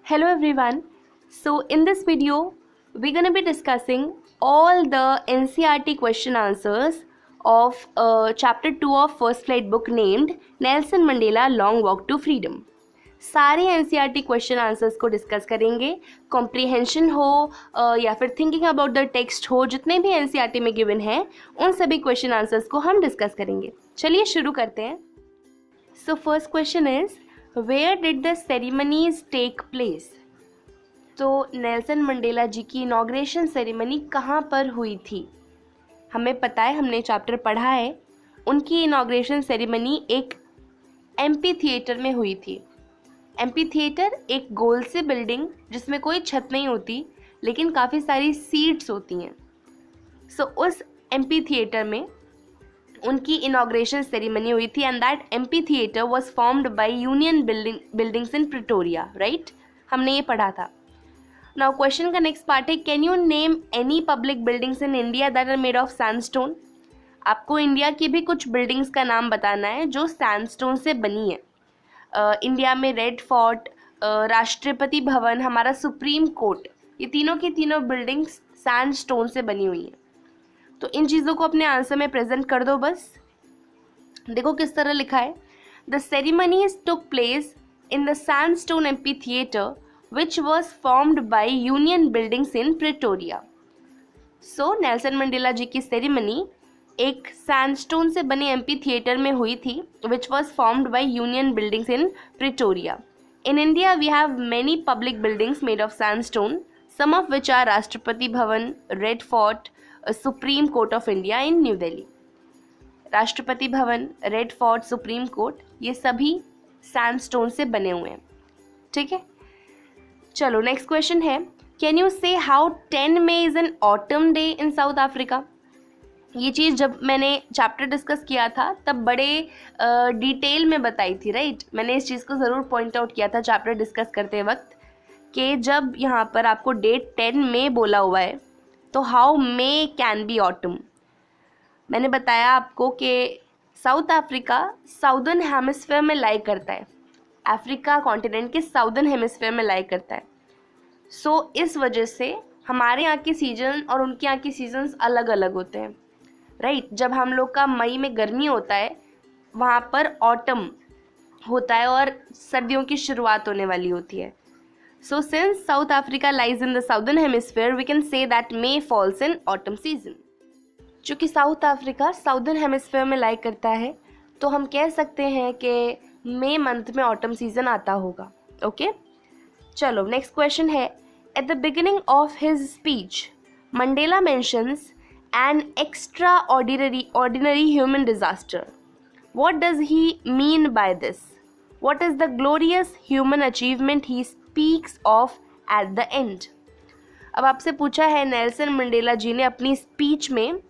Hello everyone. So in this video, we're going to be discussing all the NCERT question answers of chapter 2 of first flight book named Nelson Mandela Long Walk to Freedom. सारे NCERT question answers को discuss करेंगे. Comprehension हो या फिर thinking about the text हो, जितने भी NCERT में गिवन है उन सभी क्वेश्चन आंसर्स को हम डिस्कस करेंगे. चलिए शुरू करते हैं. So first question is where did the ceremonies take place. तो नेल्सन मंडेला जी की इनॉग्रेशन सेरेमनी कहाँ पर हुई थी. हमें पता है, हमने चैप्टर पढ़ा है. उनकी इनॉग्रेशन सेरेमनी एक एमपी थिएटर में हुई थी. एमपी थिएटर एक गोल सी बिल्डिंग जिसमें कोई छत नहीं होती लेकिन काफ़ी सारी सीट्स होती हैं. सो उस एमपी थिएटर में उनकी इनॉग्रेशन सेरेमनी हुई थी and that amphitheatre was formed by union buildings in Pretoria. Right, हमने ये पढ़ा था. नाउ क्वेश्चन का नेक्स्ट पार्ट है, can you name any public buildings in India that are made of sandstone. आपको India की भी कुछ बिल्डिंग्स का नाम बताना है जो सैंडस्टोन से बनी है. इंडिया में रेड फोर्ट, राष्ट्रपति भवन, हमारा सुप्रीम कोर्ट, ये तीनों की तीनों बिल्डिंग्स सैंडस्टोन से बनी हुई हैं. तो इन चीज़ों को अपने आंसर में प्रेजेंट कर दो. बस देखो किस तरह लिखा है. The ceremonies took place in the sandstone amphitheatre which was formed by Union Buildings in Pretoria. So Nelson Mandela ji की सेरेमनी एक सैंडस्टोन से बने एमपी थिएटर में हुई थी which was formed by Union Buildings in Pretoria. In India we have many public buildings made of sandstone, some of which are Rashtrapati Bhavan, red fort, supreme court of India in new Delhi. Rashtrapati Bhavan, red fort, supreme court, ये सभी sandstone से बने हुए हैं. ठीक है, चलो next question है, can you say how 10 May is an autumn day in South Africa. ये चीज़ जब मैंने चैप्टर डिस्कस किया था तब बड़े डिटेल में बताई थी. राइट, मैंने इस चीज़ को ज़रूर पॉइंट आउट किया था चैप्टर डिस्कस करते वक्त कि जब यहाँ पर आपको डेट 10 मई बोला हुआ है तो how may can be autumn. मैंने बताया आपको कि साउथ अफ्रीका साउदर्न हेमिस्फीयर में लाई करता है. अफ्रीका कॉन्टिनेंट के साउदर्न हेमिस्फीयर में लाई करता है. सो इस वजह से हमारे यहाँ के सीजन और उनके यहाँ के सीजन्स अलग अलग होते हैं. राइट, जब हम लोग का मई में गर्मी होता है वहाँ पर ऑटम होता है और सर्दियों की शुरुआत होने वाली होती है. So since South Africa lies in the southern hemisphere we can say that May falls in autumn season. चूँकि साउथ अफ्रीका साउदर्न हेमिस्फीयर में लाई करता है तो हम कह सकते हैं कि मई मंथ में ऑटम सीजन आता होगा. ओके, चलो नेक्स्ट क्वेश्चन है, at the beginning of his speech Mandela mentions N extraordinary human disaster. What does he mean by this. What is the glorious human achievement he speaks of at the end. अब आपसे पूछा है, Nelson Mandela ji ने अपनी speech में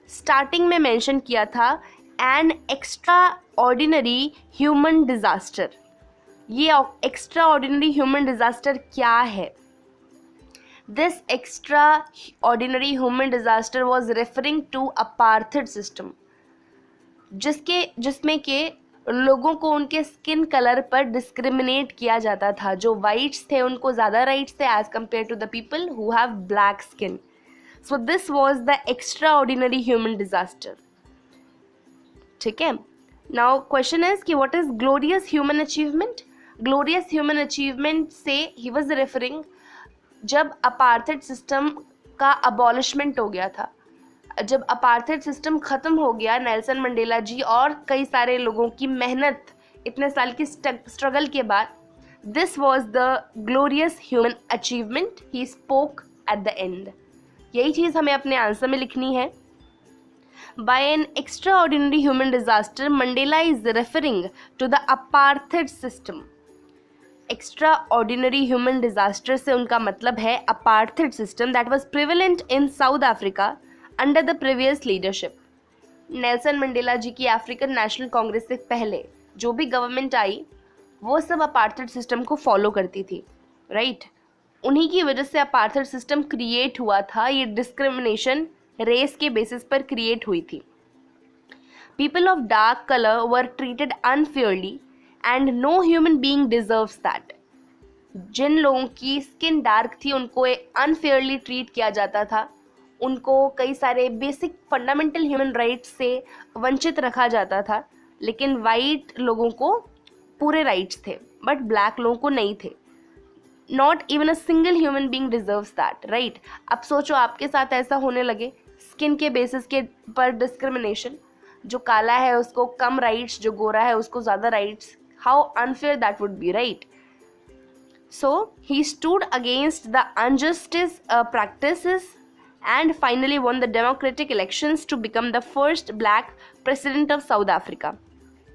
starting में mention किया था an extraordinary human disaster. ये एक्स्ट्रा ऑर्डिनरी ह्यूमन डिजास्टर क्या है. This extraordinary human disaster was referring to apartheid system, जिसमें के लोगों को उनके स्किन कलर पर डिस्क्रिमिनेट किया जाता था. जो वाइट्स थे उनको ज़्यादा राइट्स थे as compared to the people who have black skin. So this was the extraordinary human disaster. ठीक है, नाउ क्वेश्चन इज कि what is glorious human achievement. Glorious human achievement से ही वाज रेफरिंग जब apartheid system का abolishment हो गया था. जब अपार्थाइड सिस्टम ख़त्म हो गया, नेल्सन मंडेला जी और कई सारे लोगों की मेहनत, इतने साल की स्ट्रगल के बाद, this was the glorious human achievement he spoke at the end. यही चीज़ हमें अपने आंसर में लिखनी है. By an extraordinary human disaster, Mandela is referring to the apartheid system. Extraordinary human disaster से उनका मतलब है apartheid system that was prevalent in South Africa under the previous leadership. Nelson Mandela ji की अफ्रीकन नेशनल कांग्रेस से पहले जो भी government आई वो सब apartheid सिस्टम को फॉलो करती थी. राइट, उन्हीं की वजह से apartheid सिस्टम क्रिएट हुआ था. ये डिस्क्रिमिनेशन रेस के बेसिस पर क्रिएट हुई थी. People of dark colour were treated unfairly and no human being deserves that. जिन लोगों की स्किन डार्क थी उनको अनफेयरली ट्रीट किया जाता था, उनको कई सारे बेसिक फंडामेंटल ह्यूमन राइट्स से वंचित रखा जाता था, लेकिन वाइट लोगों को पूरे राइट्स थे बट ब्लैक लोगों को नहीं थे. Not even a single human being deserves that, right. अब सोचो आपके साथ ऐसा होने लगे, स्किन के बेसिस के पर डिस्क्रिमिनेशन, जो काला है उसको कम राइट्स, जो गोरा है उसको ज़्यादा rights. How unfair that would be, right. So he stood against the injustice practices and finally won the democratic elections to become the first black president of South Africa.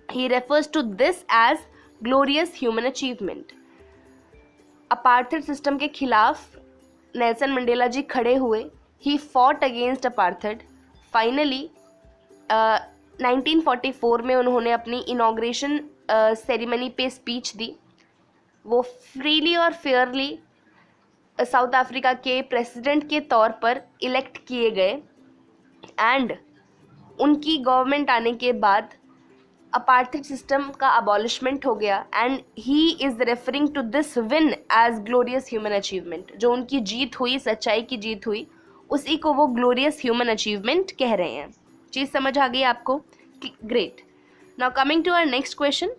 He refers to this as glorious human achievement. Apartheid system के खिलाफ Nelson Mandela जी खड़े हुए. He fought against apartheid. Finally 1944 में उन्होंने अपनी inauguration ceremony पे speech दी. वो freely और फेयरली साउथ अफ्रीका के प्रेसिडेंट के तौर पर इलेक्ट किए गए. एंड उनकी गवर्नमेंट आने के बाद अपार्थेड सिस्टम का अबॉलिशमेंट हो गया. And he is referring to this win as glorious human achievement. जो उनकी जीत हुई, सच्चाई की जीत हुई, उसी को वो ग्लोरियस ह्यूमन अचीवमेंट कह रहे हैं. चीज़ समझ आ गई आपको? Great. Now coming to our next question,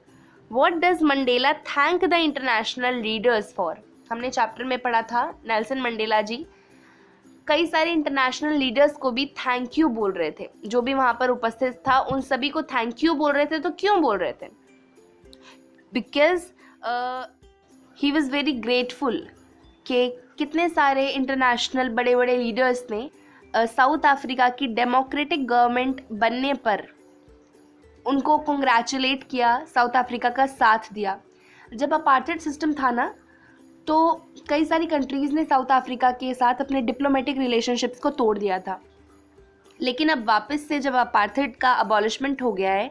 What does Mandela thank the international leaders for? हमने चैप्टर में पढ़ा था नेल्सन मंडेला जी कई सारे इंटरनेशनल लीडर्स को भी थैंक यू बोल रहे थे. जो भी वहाँ पर उपस्थित था उन सभी को थैंक यू बोल रहे थे. तो क्यों बोल रहे थे? Because he was very grateful कि कितने सारे इंटरनेशनल बड़े बड़े लीडर्स ने साउथ अफ्रीका की डेमोक्रेटिक गवर्नमेंट बनने पर उनको कंग्रेचुलेट किया, साउथ अफ्रीका का साथ दिया. जब अपार्थेड सिस्टम था ना, तो कई सारी कंट्रीज़ ने साउथ अफ्रीका के साथ अपने डिप्लोमेटिक रिलेशनशिप्स को तोड़ दिया था. लेकिन अब वापस से जब अपार्थेड का अबॉलिशमेंट हो गया है,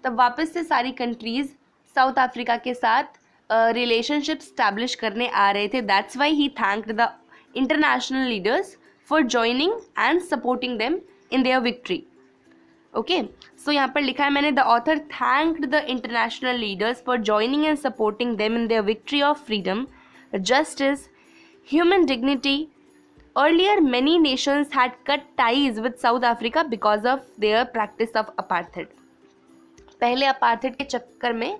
तब वापस से सारी कंट्रीज़ साउथ अफ्रीका के साथ रिलेशनशिप स्टैब्लिश करने आ रहे थे. That's why he thanked the international leaders for joining and supporting them in their victory. Okay, so यहाँ पर लिखा है मैंने, the author thanked the international leaders for joining and supporting them in their victory of freedom, justice, human dignity. Earlier, many nations had cut ties with South Africa because of their practice of apartheid. पहले apartheid के चक्कर में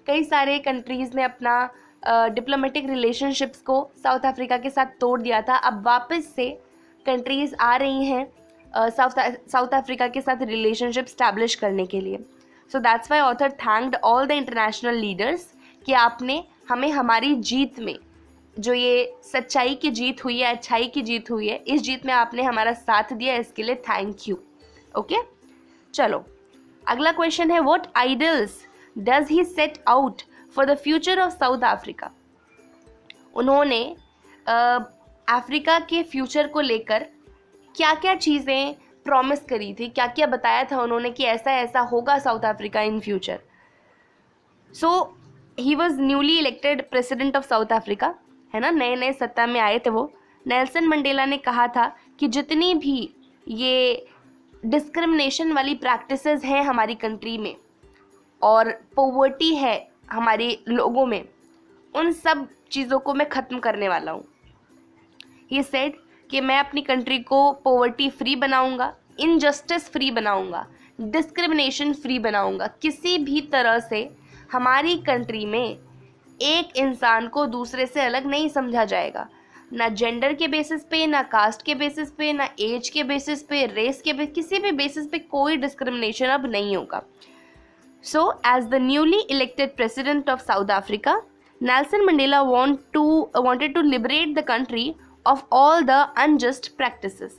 कई सारे countries ने अपना diplomatic relationships को south Africa के साथ तोड़ दिया था. अब वापस से कंट्रीज़ आ रही हैं साउथ अफ्रीका के साथ रिलेशनशिप स्टैब्लिश करने के लिए. So that's why author thanked all the international leaders कि आपने हमें हमारी जीत में, जो ये सच्चाई की जीत हुई है, अच्छाई की जीत हुई है, इस जीत में आपने हमारा साथ दिया, इसके लिए थैंक यू. ओके, चलो अगला क्वेश्चन है, what idols does he set out for the future of South Africa. उन्होंने अफ्रीका के फ्यूचर को लेकर क्या क्या चीज़ें प्रॉमिस करी थी, क्या क्या बताया था उन्होंने कि ऐसा ऐसा होगा south Africa in future. So he was newly elected president of South Africa, है ना, नए नए सत्ता में आए थे वो. नेल्सन मंडेला ने कहा था कि जितनी भी ये डिस्क्रिमिनेशन वाली प्रैक्टिसेस हैं हमारी कंट्री में और पॉवर्टी है हमारे लोगों में, उन सब चीज़ों को मैं ख़त्म करने वाला हूँ. ही सेड कि मैं अपनी कंट्री को पॉवर्टी फ्री बनाऊँगा, इनजस्टिस फ्री बनाऊँगा, डिस्क्रिमिनेशन फ्री बनाऊँगा. किसी भी तरह से हमारी कंट्री में एक इंसान को दूसरे से अलग नहीं समझा जाएगा, ना जेंडर के बेसिस पे, ना कास्ट के बेसिस पे, ना एज के बेसिस पे, रेस के बेसिस, किसी भी बेसिस पे कोई डिस्क्रिमिनेशन अब नहीं होगा. So as the newly elected president of South Africa, Nelson Mandela wanted to liberate the country of all the unjust practices.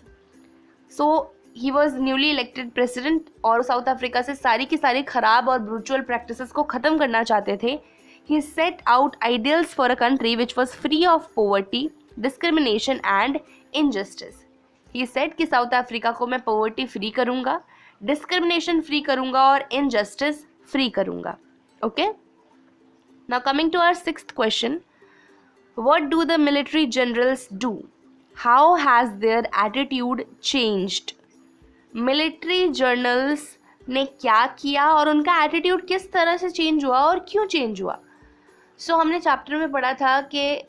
So he was newly elected president और south Africa से सारी की सारी खराब और ब्रूचुअल प्रैक्टिसेस को ख़त्म करना चाहते थे. He set out ideals for a country which was free of poverty, discrimination and injustice. He set कि साउथ अफ्रीका को मैं पॉवर्टी फ्री करूँगा, डिस्क्रिमिनेशन फ्री करूँगा और इनजस्टिस फ्री करूँगा. Okay, now coming to our sixth question, what do the military generals do? How has their attitude changed? Military generals ने क्या किया और उनका एटीट्यूड किस तरह से चेंज हुआ और क्यों चेंज हुआ? सो हमने चैप्टर में पढ़ा था कि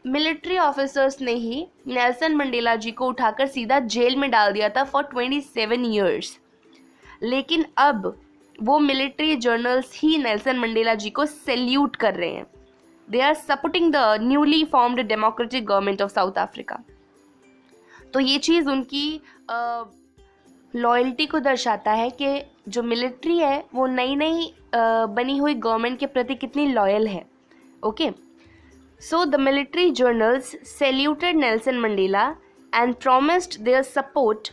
मिलिट्री ऑफिसर्स ने ही नेल्सन मंडेला जी को उठाकर सीधा जेल में डाल दिया था फॉर 27 ईयर्स, लेकिन अब वो मिलिट्री जर्नल्स ही नेल्सन मंडेला जी को सैल्यूट कर रहे हैं. They are supporting the newly formed democratic government of South Africa. तो ये चीज़ उनकी लॉयल्टी को दर्शाता है कि जो मिलिट्री है वो नई बनी हुई गवर्नमेंट के प्रति कितनी लॉयल है. Okay, so the military generals saluted Nelson Mandela and promised their support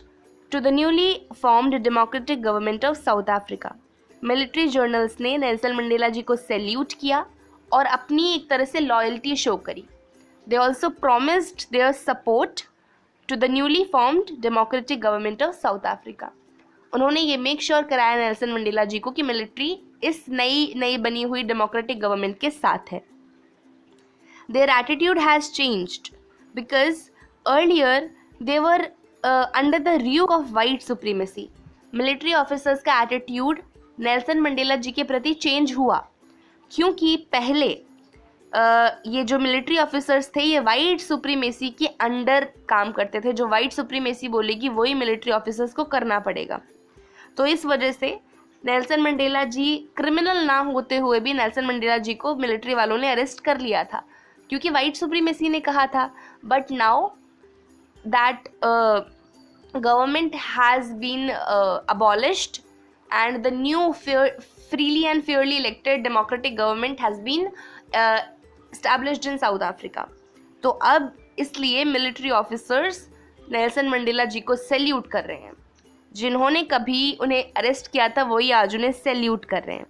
to the newly formed democratic government of South Africa. Military generals ने नेल्सन मंडेला जी को सैल्यूट किया और अपनी एक तरह से लॉयल्टी शो करी. They also promised their support to the newly formed democratic government of South Africa. उन्होंने ये मेक श्योर कराया नेल्सन मंडेला जी को कि मिलिट्री इस नई बनी हुई डेमोक्रेटिक गवर्नमेंट के साथ है. Their attitude has changed because earlier they were under the Ryuk of white supremacy. Military officers का एटीट्यूड नेल्सन मंडेला जी के प्रति चेंज हुआ क्योंकि पहले ये जो मिलिट्री ऑफिसर्स थे ये वाइट सुप्रीमेसी के अंडर काम करते थे. जो वाइट सुप्रीमेसी बोलेगी वही मिलिट्री ऑफिसर्स को करना पड़ेगा. तो इस वजह से नेल्सन मंडेला जी क्रिमिनल ना होते हुए भी नेल्सन मंडेला जी को मिलिट्री वालों ने अरेस्ट कर लिया था क्योंकि वाइट सुप्रीमेसी ने कहा था. But now that government has been abolished and the new freely and fairly elected democratic government has been established in South Africa. तो अब इसलिए military officers Nelson Mandela ji को सैल्यूट कर रहे हैं. जिन्होंने कभी उन्हें अरेस्ट किया था वही आज उन्हें सैल्यूट कर रहे हैं.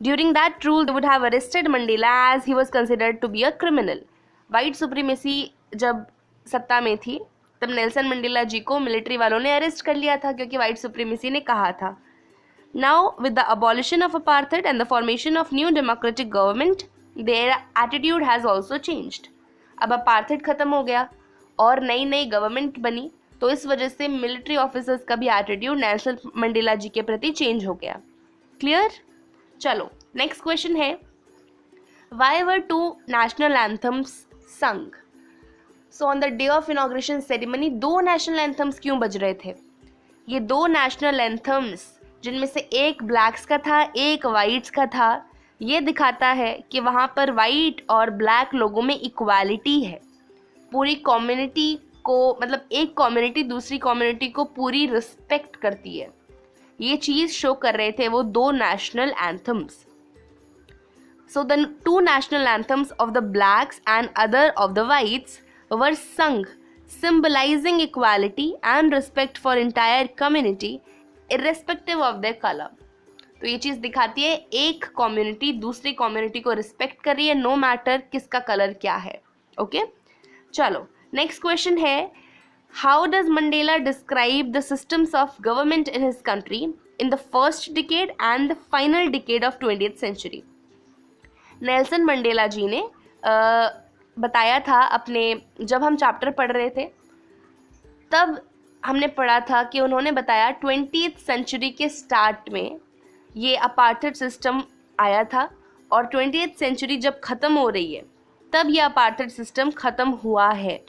During that rule they would have arrested Mandela as he was considered to be a criminal. White supremacy जब सत्ता में थी तब नेल्सन मंडेला जी को मिलिट्री वालों ने अरेस्ट कर लिया था क्योंकि वाइट सुप्रीमेसी ने कहा था. Now, with the abolition of apartheid and the formation of new democratic government, their attitude has also changed. अब apartheid खत्म हो गया और नई गवर्नमेंट बनी तो इस वजह से मिलिट्री ऑफिसर्स का भी एटीट्यूड नेल्सन मंडेला जी के प्रति चेंज हो गया. क्लियर? चलो नेक्स्ट क्वेश्चन है, Why were two national anthems sung? So on the day of inauguration ceremony दो नेशनल एंथम्स क्यों बज रहे थे? ये दो नेशनल एंथम्स जिनमें से एक ब्लैक्स का था एक वाइट्स का था, ये दिखाता है कि वहाँ पर वाइट और ब्लैक लोगों में इक्वालिटी है. पूरी कम्युनिटी को मतलब एक कम्युनिटी दूसरी कम्युनिटी को पूरी रिस्पेक्ट करती है. ये चीज़ शो कर रहे थे वो दो national anthems. So the two national anthems of the blacks and other of the whites were sung symbolising equality and respect for entire community irrespective of their colour. तो ये चीज़ दिखाती है एक कम्युनिटी दूसरी कम्युनिटी को रिस्पेक्ट कर रही है नो मैटर किसका कलर क्या है. ओके, चलो नेक्स्ट क्वेश्चन है, how does Mandela describe the systems of government in his country in the first decade and the final decade of 20th century. Nelson Mandela ji ने बताया था अपने, जब हम चैप्टर पढ़ रहे थे तब हमने पढ़ा था कि उन्होंने बताया 20th सेंचुरी के स्टार्ट में ये अपार्थाइड सिस्टम आया था और 20th सेंचुरी जब ख़त्म हो रही है तब ये अपार्थाइड सिस्टम ख़त्म हुआ है.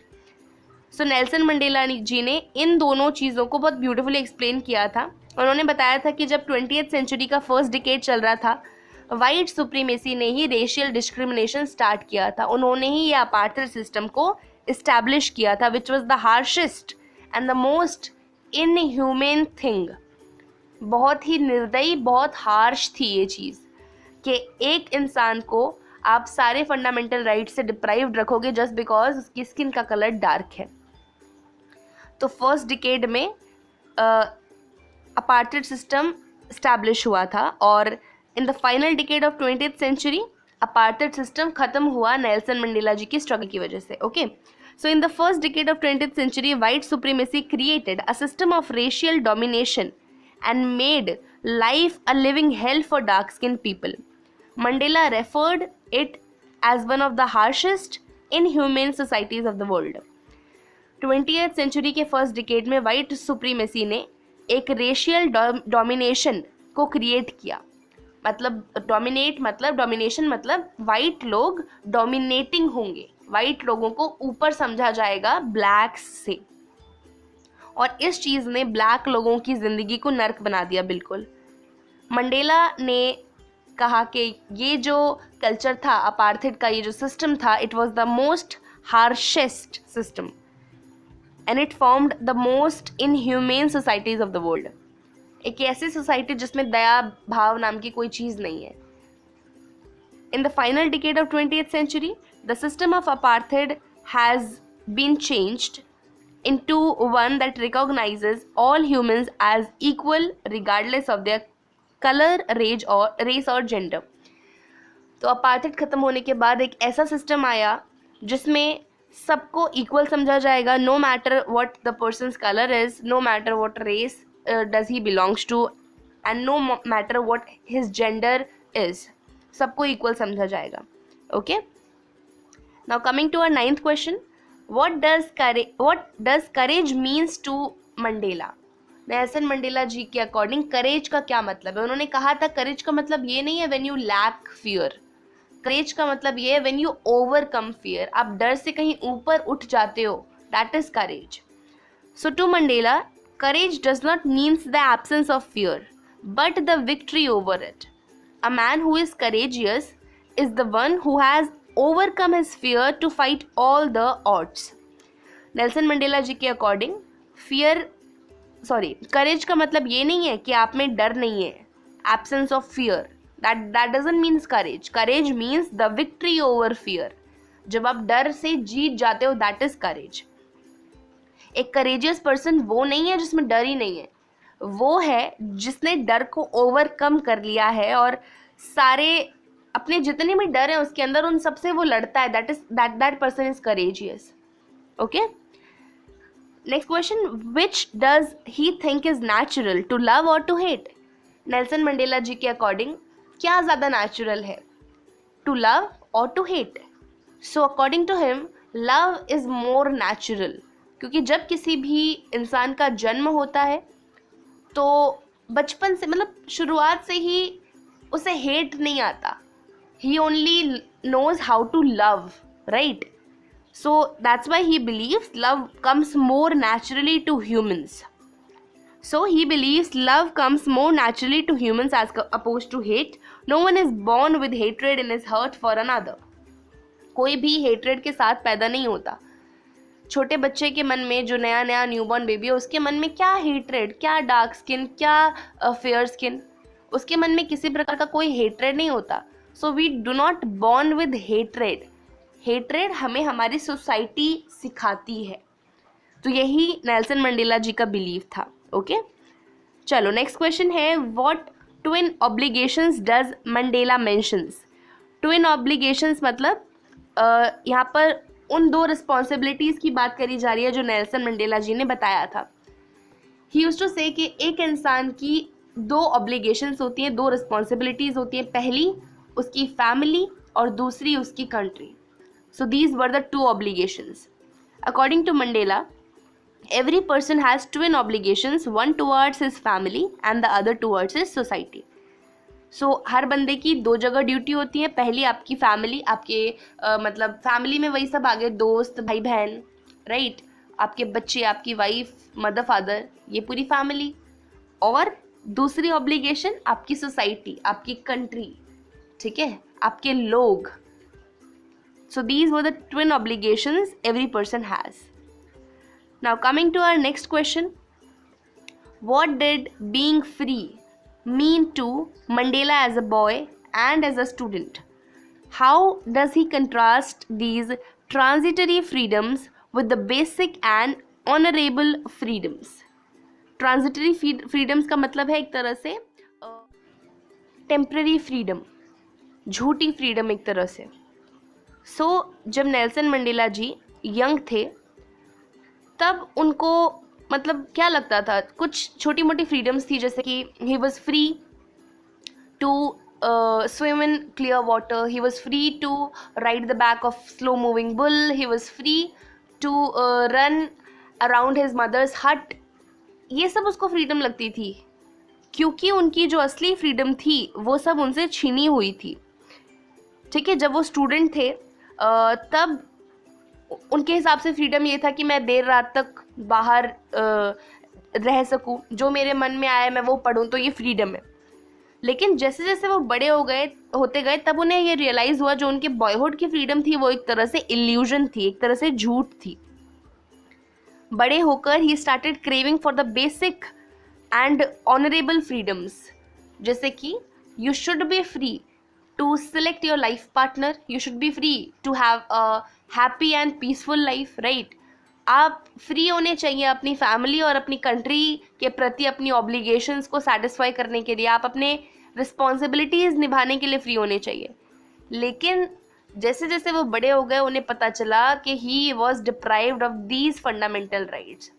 सो नेल्सन मंडेला जी ने इन दोनों चीज़ों को बहुत ब्यूटीफुली एक्सप्लेन किया था. उन्होंने बताया था कि जब 20th सेंचुरी का फर्स्ट डिकेड चल रहा था वाइट सुप्रीमेसी ने ही रेशियल डिस्क्रिमिनेशन स्टार्ट किया था. उन्होंने ही ये अपार्थाइड सिस्टम को इस्टेब्लिश किया था which was the harshest and the most inhuman thing. बहुत ही निर्दयी बहुत हार्श थी ये चीज़ कि एक इंसान को आप सारे फंडामेंटल राइट से डिप्राइव्ड रखोगे जस्ट बिकॉज उसकी स्किन का कलर डार्क है. तो फर्स्ट डिकेड में अपार्थाइड सिस्टम इस्टेब्लिश हुआ था और in the final decade of 20th century apartheid system ख़त्म हुआ नेल्सन मंडेला जी की स्ट्रगल की वजह से. Okay, so in the first decade of 20th century white supremacy created a system of racial domination and made life a living hell for dark skinned people. Mandela referred it as one of the harshest inhumane societies of the world. 20th century के first decade में white supremacy ने एक racial domination को create किया. मतलब dominate मतलब domination मतलब white लोग डोमिनेटिंग होंगे, वाइट लोगों को ऊपर समझा जाएगा ब्लैक्स से, और इस चीज़ ने ब्लैक लोगों की ज़िंदगी को नर्क बना दिया बिल्कुल। मंडेला ने कहा कि ये जो कल्चर था अपार्थाइड का, ये जो सिस्टम था, it was the most harshest system and it formed the most inhumane societies of the world. एक ऐसी सोसाइटी जिसमें दया भाव नाम की कोई चीज़ नहीं है। इन the final decade of 20th century, the system of apartheid has been changed into one that recognizes all humans as equal regardless of their color, race और gender। तो अपार्थाइड खत्म होने के बाद एक ऐसा सिस्टम आया जिसमें सबको इक्वल समझा जाएगा, no matter what the person's colour is, no matter what race does he belongs to, and no matter what his gender is, सबको इक्वल समझा जाएगा। Okay, now coming to our 9th question, what does courage means to Mandela. Nelson Mandela ji के according करेज का क्या मतलब है? उन्होंने कहा था करेज का मतलब ये नहीं है व्हेन यू लैक फियर, करेज का मतलब ये है व्हेन यू ओवरकम फियर, आप डर से कहीं ऊपर उठ जाते हो, that is courage. So to Mandela, courage does not means the absence of fear but the victory over it. A man who is courageous is the one who has overcome his fear to fight all the odds। Nelson Mandela ji के according करेज का मतलब ये नहीं है कि आप में डर नहीं है, absence of fear, that doesn't means courage. Courage means the victory over fear, जब आप डर से जीत जाते हो, दैट इज करेज। एक करेजियस पर्सन वो नहीं है जिसमें डर ही नहीं है, वो है जिसने डर को ओवरकम कर लिया है और सारे अपने जितने भी डर है उसके अंदर उन सबसे वो लड़ता है, that person is courageous. Okay, next question, which does he think is natural, to love और to hate. Nelson Mandela ji के अकॉर्डिंग क्या ज़्यादा नेचुरल है, टू लव और to hate? So according to him love is more natural, क्योंकि जब किसी भी इंसान का जन्म होता है तो बचपन से मतलब शुरुआत से ही उसे हेट नहीं आता, he only knows how to love, right? So that's why he believes love comes more naturally to humans. So he believes love comes more naturally to humans as opposed to hate. No one is born with hatred in his heart for another. कोई भी hatred के साथ पैदा नहीं होता। छोटे बच्चे के मन में, जो नया नया न्यूबॉर्न बेबी है, उसके मन में क्या हेट्रेड, क्या डार्क स्किन, क्या फेयर स्किन, उसके मन में किसी प्रकार का कोई हेट्रेड नहीं होता। So we do not born with hatred, hatred हमें हमारी सोसाइटी सिखाती है। तो यही नेल्सन मंडेला जी का बिलीव था। ओके, चलो नेक्स्ट क्वेश्चन है, what twin obligations does Mandela mentions. Twin obligations मतलब यहाँ पर उन दो रिस्पॉन्सिबिलिटीज़ की बात करी जा रही है जो नेल्सन मंडेला जी ने बताया था। ही यूज्ड टू से कि एक इंसान की दो ऑब्लिगेशंस होती हैं, दो रिस्पॉन्सिबिलिटीज़ होती हैं, पहली उसकी फैमिली और दूसरी उसकी country. So these were the two obligations. According to Mandela, every person has twin obligations, one towards his family and the other towards his society। सो हर बंदे की दो जगह ड्यूटी होती है, पहली आपकी फैमिली, आपके मतलब फैमिली में वही सब आ गए, दोस्त, भाई बहन, राइट, आपके बच्चे, आपकी वाइफ, मदर फादर, ये पूरी फैमिली, और दूसरी ऑब्लिगेशन आपकी सोसाइटी, आपकी कंट्री, ठीक है, आपके लोग। सो these were the twin obligations every person has. Now coming to our next question, what did being free mean to Mandela as a boy and as a student? How does he contrast these transitory freedoms with the basic and honorable freedoms? Transitory freedoms का मतलब है एक तरह से temporary freedom, झूठी freedom एक तरह से। So जब नेल्सन मंडेला जी यंग थे तब उनको मतलब क्या लगता था, कुछ छोटी मोटी फ्रीडम्स थी, जैसे कि he was free to swim in clear water, he was free to ride the back of slow moving bull, he was free to run around his mother's hut. ये सब उसको फ्रीडम लगती थी क्योंकि उनकी जो असली फ्रीडम थी वो सब उनसे छीनी हुई थी। ठीक है, जब वो स्टूडेंट थे तब उनके हिसाब से फ्रीडम ये था कि मैं देर रात तक बाहर रह सकूं, जो मेरे मन में आए मैं वो पढूं, तो ये फ्रीडम है। लेकिन जैसे जैसे वो बड़े होते गए तब उन्हें ये रियलाइज हुआ जो उनके बॉयहुड की फ्रीडम थी वो एक तरह से इल्यूजन थी, एक तरह से झूठ थी। बड़े होकर he started craving for the basic and honourable freedoms, जैसे कि you should be free to select your life partner, you should be free to have a happy and peaceful life, right. आप फ्री होने चाहिए अपनी family और अपनी country के प्रति अपनी ऑब्लिगेशंस को सेटिस्फाई करने के लिए, आप अपने रिस्पॉन्सिबिलिटीज़ निभाने के लिए फ्री होने चाहिए। लेकिन जैसे जैसे वो बड़े हो गए उन्हें पता चला कि he was deprived of these fundamental rights.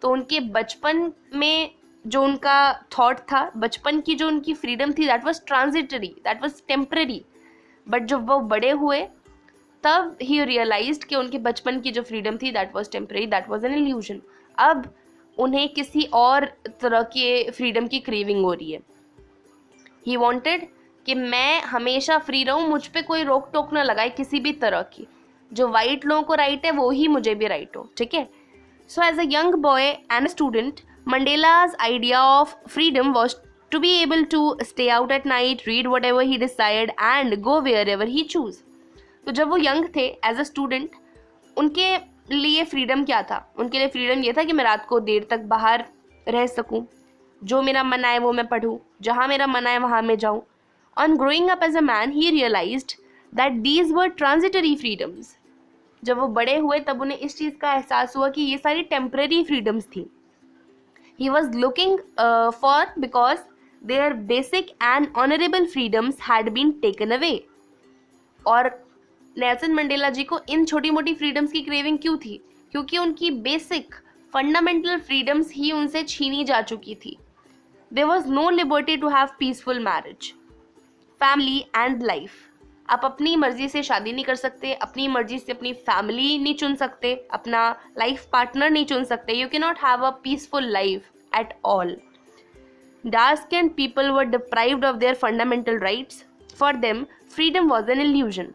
तो उनके बचपन में जो उनका थॉट था, बचपन की जो उनकी फ्रीडम थी, that was transitory, that was temporary. But जब वो बड़े हुए तब ही रियलाइज्ड कि उनके बचपन की जो फ्रीडम थी that was temporary, that was an illusion. अब उन्हें किसी और तरह के फ्रीडम की क्रेविंग हो रही है। ही वॉन्टेड कि मैं हमेशा फ्री रहूं, मुझ पे कोई रोक टोक ना लगाए किसी भी तरह की, जो वाइट लोगों को राइट है वो ही मुझे भी राइट हो। ठीक है, so as a young boy and student, Mandela's idea of freedom was to be able to stay out at night, read whatever he desired and go wherever he choose. तो जब वो यंग थे as a student, उनके लिए freedom क्या था? उनके लिए फ्रीडम ये था कि मैं रात को देर तक बाहर रह सकूं, जो मेरा मन आए वो मैं पढूं, जहां मेरा मन आए वहां मैं जाऊं। On growing up as a man, he realized that these were transitory freedoms. जब वो बड़े हुए तब उन्हें इस चीज़ का एहसास हुआ कि ये सारी टेम्पररी फ्रीडम्स थी। He was looking for because their basic and honorable freedoms had been taken away. और नेल्सन मंडेला जी को इन छोटी मोटी फ्रीडम्स की क्रेविंग क्यों थी? क्योंकि उनकी बेसिक फंडामेंटल फ्रीडम्स ही उनसे छीनी जा चुकी थी। There was no liberty to have peaceful marriage, family and life. आप अपनी मर्जी से शादी नहीं कर सकते, अपनी मर्जी से अपनी फैमिली नहीं चुन सकते, अपना लाइफ पार्टनर नहीं चुन सकते। You can not have a peaceful life at all. Dark skin people were deprived of their fundamental rights, for them freedom was an illusion.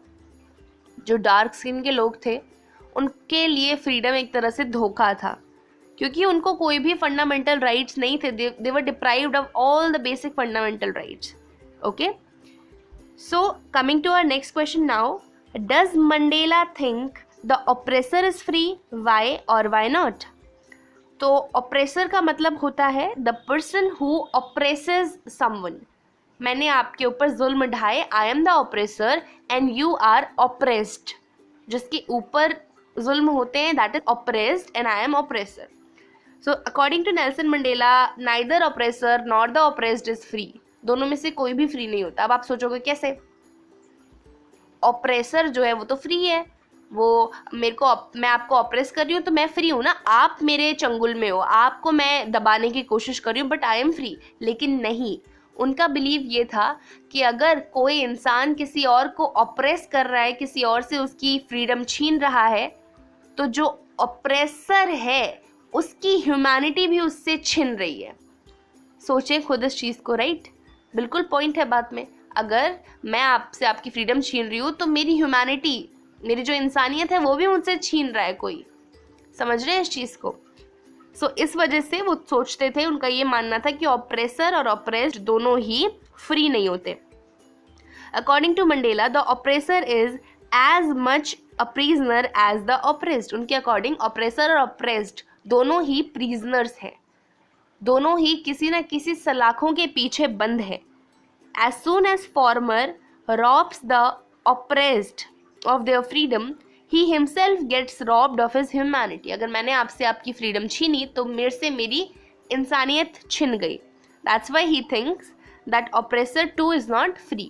जो डार्क स्किन के लोग थे उनके लिए फ्रीडम एक तरह से धोखा था, क्योंकि उनको कोई भी फंडामेंटल राइट्स नहीं थे। They were deprived of all the basic fundamental rights. Okay, so coming to our next question now, does Mandela think the oppressor is free? Why or why not? तो oppressor का मतलब होता है the person who oppresses someone. मैंने आपके ऊपर जुल्म ढाए, I am the oppressor and you are oppressed. जिसके ऊपर जुल्म होते हैं that is oppressed and I am oppressor. So according to Nelson Mandela, neither oppressor nor the oppressed is free. दोनों में से कोई भी फ्री नहीं होता। अब आप सोचोगे कैसे? ऑप्रेसर जो है वो तो फ्री है, वो मैं आपको ऑप्रेस कर रही हूँ तो मैं फ्री हूँ ना, आप मेरे चंगुल में हो, आपको मैं दबाने की कोशिश कर रही हूँ, बट आई एम फ्री। लेकिन नहीं, उनका बिलीव ये था कि अगर कोई इंसान किसी और को ऑप्रेस कर रहा है, किसी और से उसकी फ्रीडम छीन रहा है, तो जो ऑप्रेसर है उसकी ह्यूमैनिटी भी उससे छिन रही है। सोचें खुद इस चीज़ को, राइट? बिल्कुल पॉइंट है बात में। अगर मैं आपसे आपकी फ्रीडम छीन रही हूँ तो मेरी ह्यूमैनिटी, मेरी जो इंसानियत है वो भी मुझसे छीन रहा है कोई। समझ रहे हैं इस चीज़ को? सो इस वजह से वो सोचते थे, उनका ये मानना था कि ऑप्रेसर और ऑप्रेस्ड दोनों ही फ्री नहीं होते। According to Mandela, the oppressor is as much a prisoner as the oppressed. उनके अकॉर्डिंग ऑप्रेसर और ऑप्रेस्ड दोनों ही प्रिजनर्स हैं, दोनों ही किसी न किसी सलाखों के पीछे बंद है। As soon as former robs the oppressed of their freedom, he himself gets robbed of his humanity. अगर मैंने आपसे आपकी फ्रीडम छीनी तो मेरे से मेरी इंसानियत छिन गई। That's why he thinks that oppressor too is not free.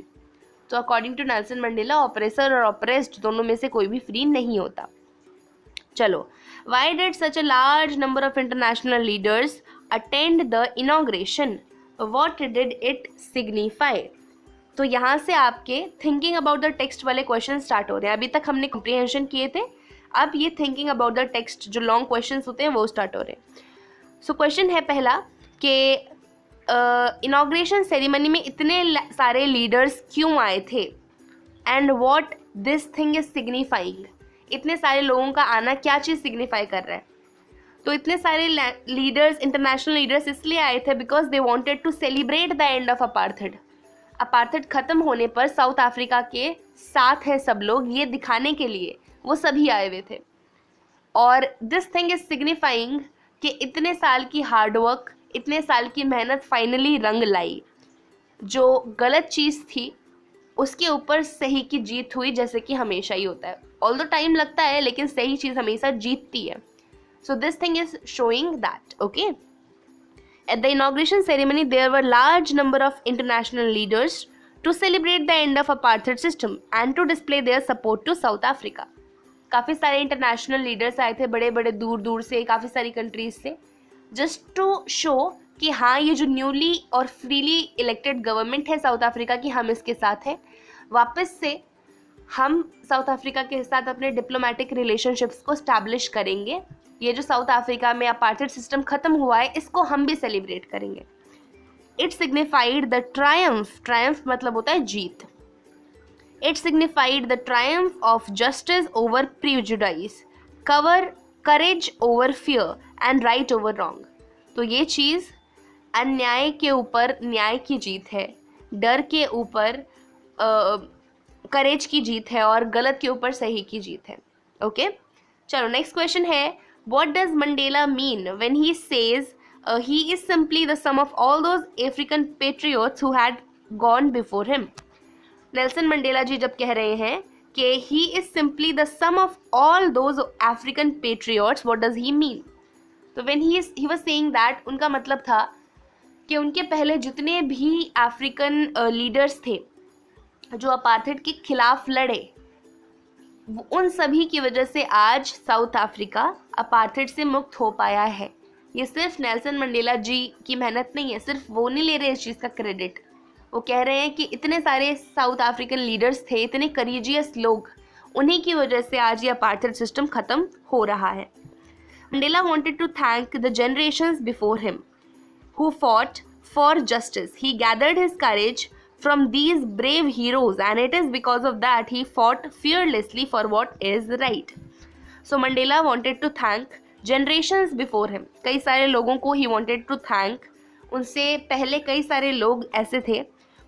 तो according to Nelson Mandela, oppressor और oppressed दोनों में से कोई भी फ्री नहीं होता। चलो, why did such a large number of international leaders attend the inauguration? What did it signify? तो यहाँ से आपके थिंकिंग अबाउट द टेक्स्ट वाले क्वेश्चन स्टार्ट हो रहे हैं। अभी तक हमने कॉम्प्रिहेंशन किए थे, अब ये थिंकिंग अबाउट द टेक्स्ट जो लॉन्ग क्वेश्चन होते हैं वो स्टार्ट हो रहे हैं। सो क्वेश्चन है पहला कि इनॉग्रेशन सेरेमनी में इतने सारे लीडर्स क्यों आए थे, and what this thing is signifying, इतने सारे लोगों का आना क्या चीज़ सिग्निफाई कर रहा है। तो इतने सारे लीडर्स, इंटरनेशनल लीडर्स इसलिए आए थे because they wanted to celebrate the end of apartheid. Apartheid खत्म होने पर साउथ अफ्रीका के साथ है सब लोग, ये दिखाने के लिए वो सभी आए हुए थे। और दिस थिंग इज सिग्निफाइंग कि इतने साल की हार्डवर्क, इतने साल की मेहनत फाइनली रंग लाई। जो गलत चीज़ थी उसके ऊपर सही की जीत हुई, जैसे कि हमेशा ही होता है। ऑल द टाइम लगता है लेकिन सही चीज़ हमेशा जीतती है। So this thing is showing that, okay. At the inauguration ceremony, there were large number of international leaders to celebrate the end of apartheid system and to display their support to South Africa. काफ़ी सारे international leaders आए थे, बड़े बड़े दूर दूर से, काफ़ी सारी कंट्रीज से, जस्ट टू शो कि हाँ ये जो न्यूली और फ्रीली इलेक्टेड गवर्नमेंट है साउथ अफ्रीका की, हम इसके साथ हैं। वापस से हम साउथ अफ्रीका के साथ अपने डिप्लोमेटिक रिलेशनशिप्स को स्टैब्लिश करेंगे। ये जो साउथ अफ्रीका में अपार्थेड सिस्टम खत्म हुआ है, इसको हम भी सेलिब्रेट करेंगे। It signified the triumph, triumph मतलब होता है जीत। It signified the triumph of justice over prejudice, courage over fear and right over wrong. तो ये चीज़ अन्याय के ऊपर न्याय की जीत है, डर के ऊपर करेज की जीत है, और गलत के ऊपर सही की जीत है, ओके। चलो नेक्स्ट क्वेश्चन है, what does Mandela mean when he says he is simply the sum of all those African patriots who had gone before him? Nelson Mandela ji जब कह रहे हैं कि he is simply the sum of all those African patriots, what does he mean? तो when he was saying that, उनका मतलब था कि उनके पहले जितने भी अफ्रीकन लीडर्स थे जो अपार्थेड के खिलाफ लड़े, उन सभी की वजह से आज साउथ अफ्रीका अपार्थेड से मुक्त हो पाया है। ये सिर्फ नेल्सन मंडेला जी की मेहनत नहीं है, सिर्फ वो नहीं ले रहे इस चीज़ का क्रेडिट। वो कह रहे हैं कि इतने सारे साउथ अफ्रीकन लीडर्स थे, इतने करेजियस लोग, उन्हीं की वजह से आज ये अपार्थेड सिस्टम ख़त्म हो रहा है। Mandela wanted to thank the generations before him who fought for justice. He gathered his courage from these brave heroes and it is because of that he fought fearlessly for what is right. So Mandela wanted to thank generations before him. कई सारे लोगों को he wanted to thank, उनसे पहले कई सारे लोग ऐसे थे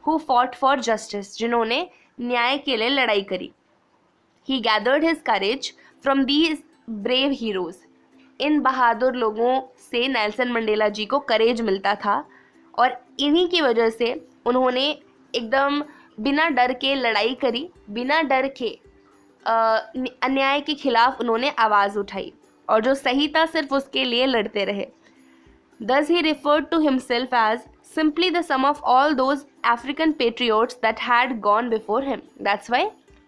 who fought for justice, जिन्होंने न्याय के लिए लड़ाई करी। He gathered his courage from these brave heroes. इन बहादुर लोगों से नेल्सन मंडेला जी को करेज मिलता था और इन्हीं की वजह से उन्होंने एकदम बिना डर के लड़ाई करी, बिना डर के अन्याय के खिलाफ उन्होंने आवाज़ उठाई और जो सही था सिर्फ उसके लिए लड़ते रहे। Thus he referred to himself as simply the sum of all those African patriots that had gone before him. That's why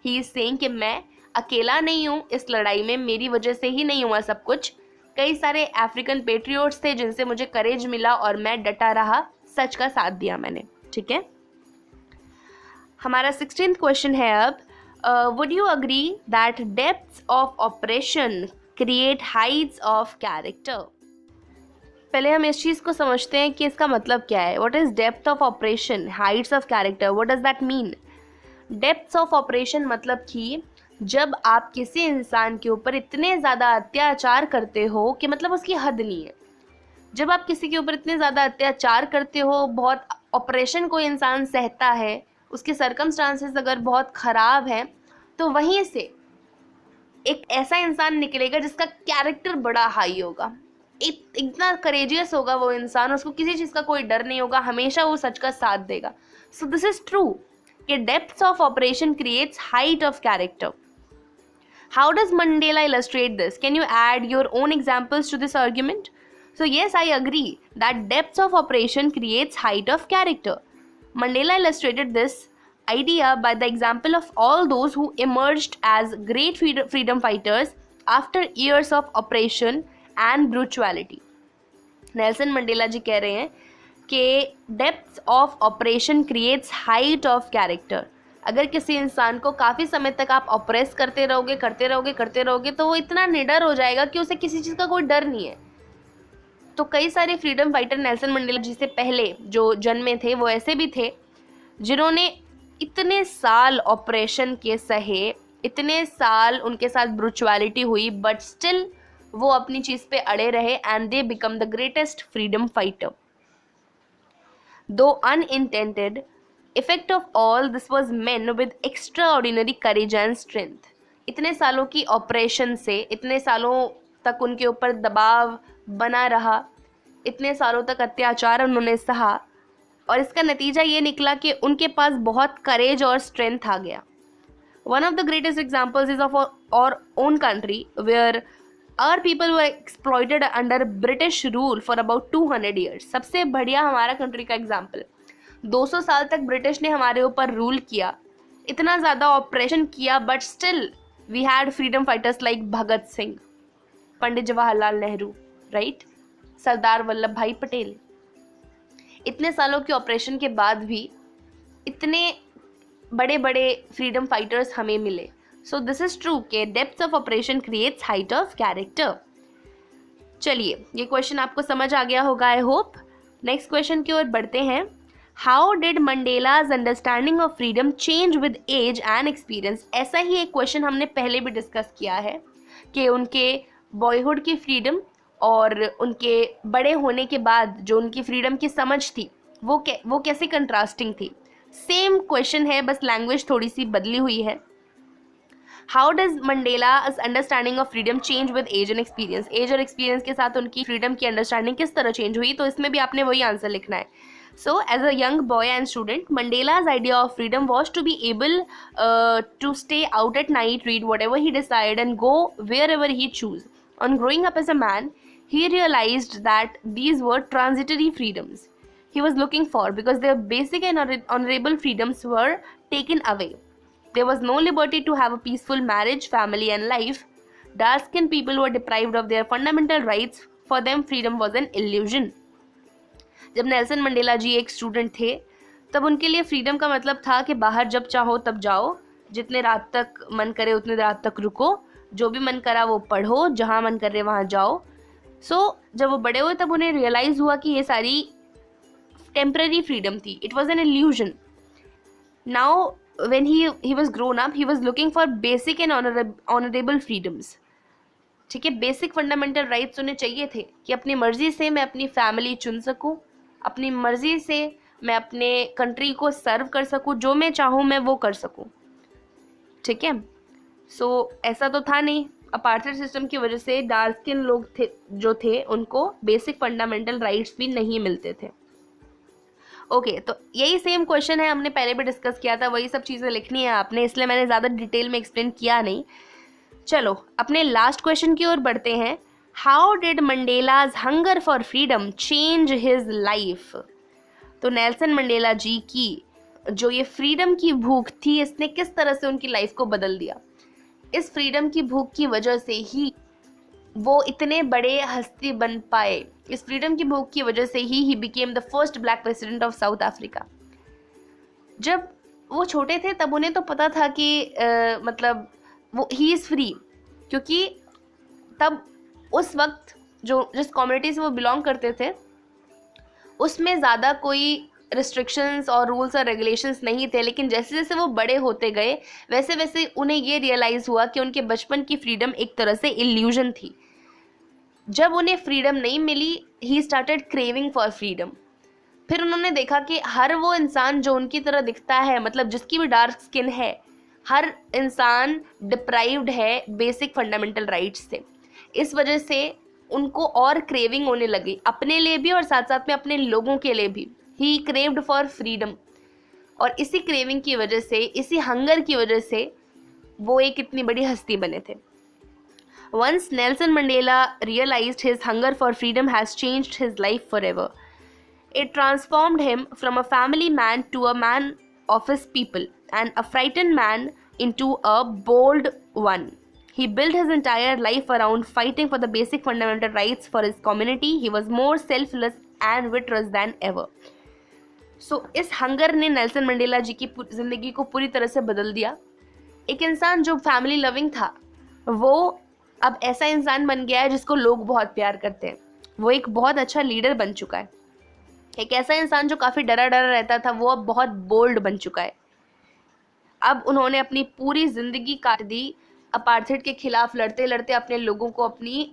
he is saying कि मैं अकेला नहीं हूँ इस लड़ाई में, मेरी वजह से ही नहीं हुआ सब कुछ। कई सारे अफ्रीकन पेट्रियोट्स थे जिनसे मुझे करेज मिला और मैं डटा रहा, सच का साथ दिया मैंने, ठीक है। हमारा 16th क्वेश्चन है अब, would you agree that depths of operation create Heights of character? पहले हम इस चीज़ को समझते हैं कि इसका मतलब क्या है। What is depth of operation, Heights of character, what does that mean? Depths of operation मतलब कि जब आप किसी इंसान के ऊपर इतने ज़्यादा अत्याचार करते हो कि मतलब उसकी हद नहीं है। जब आप किसी के ऊपर इतने ज़्यादा अत्याचार करते हो, बहुत ऑपरेशन कोई इंसान सहता है, उसके सर्कमस्टांसेस अगर बहुत ख़राब हैं, तो वहीं से एक ऐसा इंसान निकलेगा जिसका कैरेक्टर बड़ा हाई होगा, इतना करेजियस होगा वो इंसान, उसको किसी चीज़ का कोई डर नहीं होगा, हमेशा वो सच का साथ देगा। सो दिस इज़ ट्रू कि depths of oppression creates height of character. How does Mandela illustrate this? Can you add your own examples to this argument? So yes, I agree that depths of operation creates height of character. Mandela illustrated this idea by the example of all those who emerged as great freedom fighters after years of oppression and brutality. Nelson Mandela ji कह रहे हैं कि depths of oppression creates height of character. अगर किसी इंसान को काफ़ी समय तक आप ऑपरेस करते रहोगे तो वो इतना निडर हो जाएगा कि उसे किसी चीज़ का कोई डर नहीं है। तो कई सारे फ्रीडम फाइटर नेल्सन मंडेला जी से पहले जो जन्मे थे वो ऐसे भी थे जिन्होंने इतने साल ऑपरेशन के सहे, इतने साल उनके साथ ब्रुचुअलिटी हुई, बट स्टिल वो अपनी चीज पे अड़े रहे and they become the greatest freedom fighter. Though unintended effect of all this was men with extraordinary courage and strength. इतने सालों की ऑपरेशन से, इतने सालों तक उनके ऊपर दबाव बना रहा, इतने सालों तक अत्याचार उन्होंने सहा, और इसका नतीजा ये निकला कि उनके पास बहुत करेज और स्ट्रेंथ आ गया. One of the greatest examples is of our own country where our people were exploited under British rule for about 200 years. सबसे बढ़िया हमारा कंट्री का एग्जाम्पल, 200 साल तक ब्रिटिश ने हमारे ऊपर रूल किया, इतना ज़्यादा ऑपरेशन किया, but still we had freedom fighters like Bhagat Singh, Pandit Jawaharlal Nehru, right, Sardar Vallabhbhai Patel. इतने सालों के ऑपरेशन के बाद भी इतने बड़े बड़े फ्रीडम फाइटर्स हमें मिले. सो दिस इज ट्रू कि depth of oppression creates height of character. चलिए, ये क्वेश्चन आपको समझ आ गया होगा, आई होप. नेक्स्ट क्वेश्चन की ओर बढ़ते हैं. How did Mandela's understanding of freedom change with age and experience. ऐसा ही एक क्वेश्चन हमने पहले भी डिस्कस किया है कि उनके बॉयहुड की फ्रीडम और उनके बड़े होने के बाद जो उनकी फ्रीडम की समझ थी वो कैसे कंट्रास्टिंग थी. सेम क्वेश्चन है, बस लैंग्वेज थोड़ी सी बदली हुई है. How does Mandela's understanding of freedom change with age and experience. Age और एक्सपीरियंस के साथ उनकी फ्रीडम की अंडरस्टैंडिंग किस तरह चेंज हुई, तो इसमें भी आपने वही आंसर लिखना है. So, as a young boy and student, Mandela's idea of freedom was to be able to stay out at night, read whatever he decided, and go wherever he chose. On growing up as a man, he realized that these were transitory freedoms he was looking for because their basic and honorable freedoms were taken away. There was no liberty to have a peaceful marriage, family, and life. Dark-skinned people were deprived of their fundamental rights. For them, freedom was an illusion. जब Nelson Mandela जी एक student थे तब उनके लिए freedom का मतलब था कि बाहर जब चाहो तब जाओ, जितने रात तक मन करे उतने रात तक रुको, जो भी मन करा वो पढ़ो, जहाँ मन करे वहाँ जाओ. जब वो बड़े हुए तब उन्हें रियलाइज हुआ कि ये सारी टेम्पररी फ्रीडम थी. It was an illusion. Now when he was grown up, he was looking for basic and honourable freedoms. ठीक है, बेसिक फंडामेंटल राइट्स उन्हें चाहिए थे कि अपनी मर्जी से मैं अपनी फैमिली चुन सकूं, अपनी मर्जी से मैं अपने कंट्री को सर्व कर सकूं, जो मैं चाहूं मैं वो कर सकूं. ठीक है, ऐसा तो था नहीं. अपार्थाइड सिस्टम की वजह से डार्क स्किन लोग जो थे उनको बेसिक फंडामेंटल राइट्स भी नहीं मिलते थे. ओके, तो यही सेम क्वेश्चन है, हमने पहले भी डिस्कस किया था, वही सब चीज़ें लिखनी है आपने, इसलिए मैंने ज़्यादा डिटेल में एक्सप्लेन किया नहीं. चलो अपने लास्ट क्वेश्चन की ओर बढ़ते हैं. How did Mandela's hunger for freedom change his life. तो नेल्सन मंडेला जी की जो ये फ्रीडम की भूख थी, इसने किस तरह से उनकी लाइफ को बदल दिया. इस फ्रीडम की भूख की वजह से ही वो इतने बड़े हस्ती बन पाए. इस फ्रीडम की भूख की वजह से he became the first black president of South Africa. जब वो छोटे थे तब उन्हें तो पता था कि मतलब वो ही इज़ फ्री, क्योंकि तब उस वक्त जिस कम्युनिटी से वो बिलोंग करते थे उसमें ज़्यादा कोई रिस्ट्रिक्शंस और रूल्स और रेगुलेशंस नहीं थे. लेकिन जैसे जैसे वो बड़े होते गए वैसे वैसे उन्हें ये रियलाइज़ हुआ कि उनके बचपन की फ्रीडम एक तरह से इल्यूजन थी. जब उन्हें फ्रीडम नहीं मिली, he started craving for freedom. फिर उन्होंने देखा कि हर वो इंसान जो उनकी तरह दिखता है, मतलब जिसकी भी डार्क स्किन है, हर इंसान डिप्राइव्ड है बेसिक फंडामेंटल राइट्स से. इस वजह से उनको और क्रेविंग होने लगी, अपने लिए भी और साथ साथ में अपने लोगों के लिए भी. ही क्रेव्ड फॉर फ्रीडम, और इसी क्रेविंग की वजह से, इसी हंगर की वजह से वो एक इतनी बड़ी हस्ती बने थे. Once Nelson Mandela realized his hunger for freedom has changed his life forever. It transformed him from a family man to a man of his people, and a frightened man into a bold one. He built his entire life around fighting for the basic fundamental rights for his community. He was more selfless and virtuous than ever. So, इस hunger ने Nelson Mandela ji की ज़िंदगी को पूरी तरह से बदल दिया. एक इंसान जो फैमिली लविंग था वो अब ऐसा इंसान बन गया है जिसको लोग बहुत प्यार करते हैं. वो एक बहुत अच्छा लीडर बन चुका है। एक ऐसा इंसान जो काफ़ी डरा डरा रहता था वो अब बहुत बोल्ड बन चुका है। अब उन्होंने अपनी पूरी ज़िंदगी काट दी अपार्थाइड के खिलाफ लड़ते लड़ते, अपने लोगों को अपनी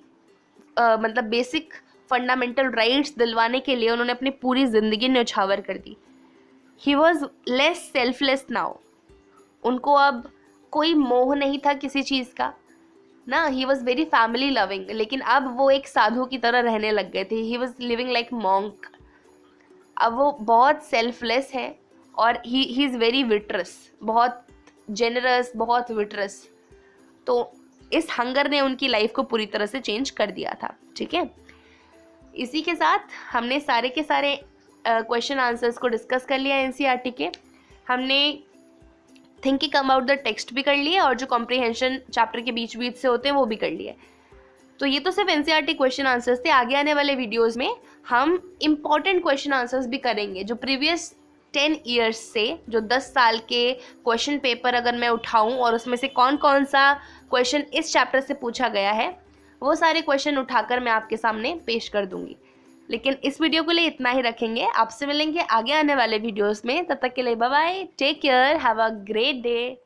मतलब बेसिक फंडामेंटल राइट्स दिलवाने के लिए उन्होंने अपनी पूरी ज़िंदगी न्यौछावर कर दी। He was less selfless now. उनको अब कोई मोह नहीं था किसी चीज़ का ना। He was very family loving, लेकिन अब वो एक साधु की तरह रहने लग गए थे। He was living like monk. अब वो बहुत सेल्फलेस है और ही इज़ वेरी विट्रस, बहुत जेनरस, बहुत विट्रस। तो इस हंगर ने उनकी लाइफ को पूरी तरह से चेंज कर दिया था। ठीक है, इसी के साथ हमने सारे के सारे क्वेश्चन आंसर्स को डिस्कस कर लिया एनसीईआरटी के। हमने थिंकिंग अबाउट द टेक्स्ट भी कर लिए और जो कॉम्प्रिहेंशन चैप्टर के बीच बीच से होते हैं वो भी कर लिए। तो ये तो सिर्फ एनसीईआरटी क्वेश्चन आंसर्स थे। आगे आने वाले वीडियोस में हम इम्पॉर्टेंट क्वेश्चन आंसर्स भी करेंगे, जो प्रीवियस 10 ईयर्स से, जो 10 साल के क्वेश्चन पेपर अगर मैं उठाऊं और उसमें से कौन कौन सा क्वेश्चन इस चैप्टर से पूछा गया है, वो सारे क्वेश्चन उठाकर मैं आपके सामने पेश कर दूंगी। लेकिन इस वीडियो के लिए इतना ही रखेंगे। आपसे मिलेंगे आगे आने वाले वीडियोस में। तब तक के लिए bye bye, take care, have a great day.